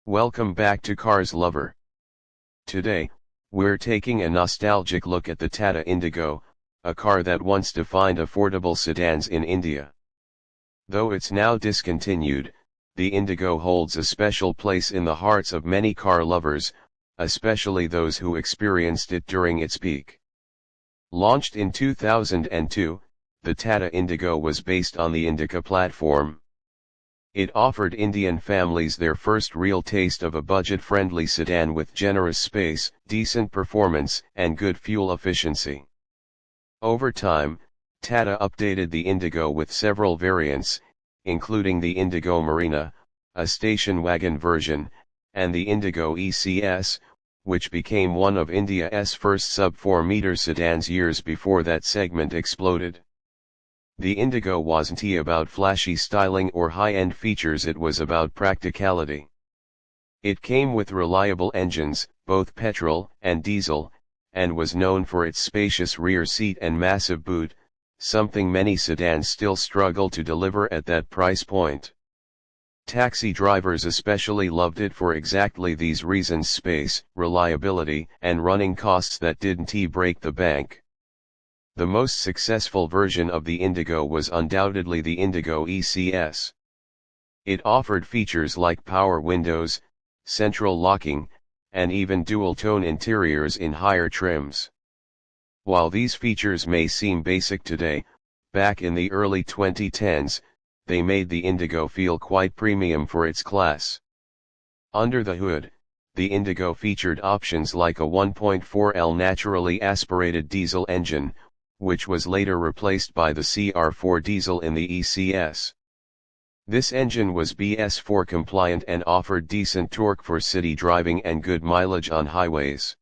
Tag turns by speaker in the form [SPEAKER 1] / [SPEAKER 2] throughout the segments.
[SPEAKER 1] Welcome back to Cars Lover. Today, we're taking a nostalgic look at the Tata Indigo, a car that once defined affordable sedans in India. Though it's now discontinued, the Indigo holds a special place in the hearts of many car lovers, especially those who experienced it during its peak. Launched in 2002, the Tata Indigo was based on the Indica platform. It offered Indian families their first real taste of a budget-friendly sedan with generous space, decent performance, and good fuel efficiency. Over time, Tata updated the Indigo with several variants, including the Indigo Marina, a station wagon version, and the Indigo ECS, which became one of India's first sub-4-meter sedans years before that segment exploded. The Indigo wasn't about flashy styling or high-end features, it was about practicality. It came with reliable engines, both petrol and diesel, and was known for its spacious rear seat and massive boot, something many sedans still struggle to deliver at that price point. Taxi drivers especially loved it for exactly these reasons: space, reliability, and running costs that didn't break the bank. The most successful version of the Indigo was undoubtedly the Indigo ECS. It offered features like power windows, central locking, and even dual-tone interiors in higher trims. While these features may seem basic today, back in the early 2010s, they made the Indigo feel quite premium for its class. Under the hood, the Indigo featured options like a 1.4L naturally aspirated diesel engine, which was later replaced by the CR4 diesel in the ECS. This engine was BS4 compliant and offered decent torque for city driving and good mileage on highways.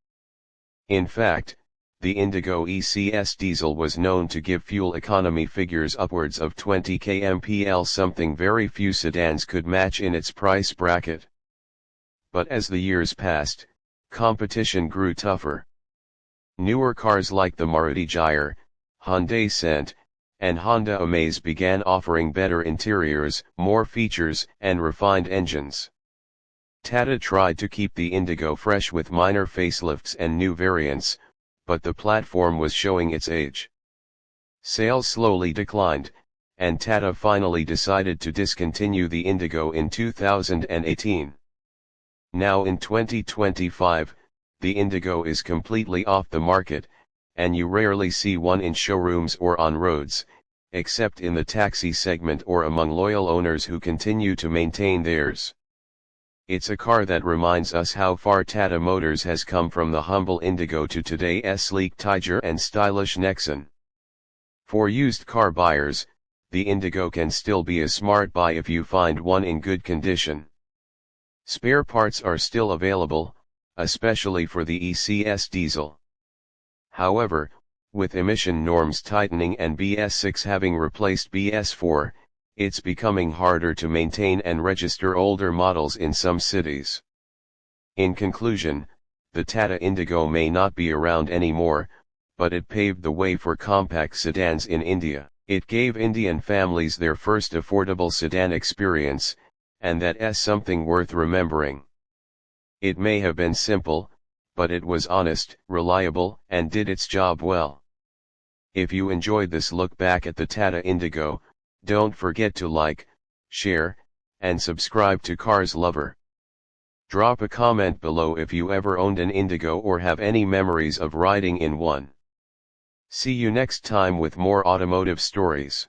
[SPEAKER 1] In fact, the Indigo ECS diesel was known to give fuel economy figures upwards of 20 kmpl, something very few sedans could match in its price bracket. But as the years passed, competition grew tougher. Newer cars like the Maruti Gyre, Hyundai Cent, and Honda Amaze began offering better interiors, more features, and refined engines. Tata tried to keep the Indigo fresh with minor facelifts and new variants, but the platform was showing its age. Sales slowly declined, and Tata finally decided to discontinue the Indigo in 2018. Now in 2025, the Indigo is completely off the market, and you rarely see one in showrooms or on roads, except in the taxi segment or among loyal owners who continue to maintain theirs. It's a car that reminds us how far Tata Motors has come from the humble Indigo to today's sleek Tiger and stylish Nexon. For used car buyers, the Indigo can still be a smart buy if you find one in good condition. Spare parts are still available, especially for the ECS diesel. However, with emission norms tightening and BS6 having replaced BS4, it's becoming harder to maintain and register older models in some cities. In conclusion, the Tata Indigo may not be around anymore, but it paved the way for compact sedans in India. It gave Indian families their first affordable sedan experience, and that's something worth remembering. It may have been simple, but it was honest, reliable, and did its job well. If you enjoyed this look back at the Tata Indigo, don't forget to like, share, and subscribe to Cars Lover. Drop a comment below if you ever owned an Indigo or have any memories of riding in one. See you next time with more automotive stories.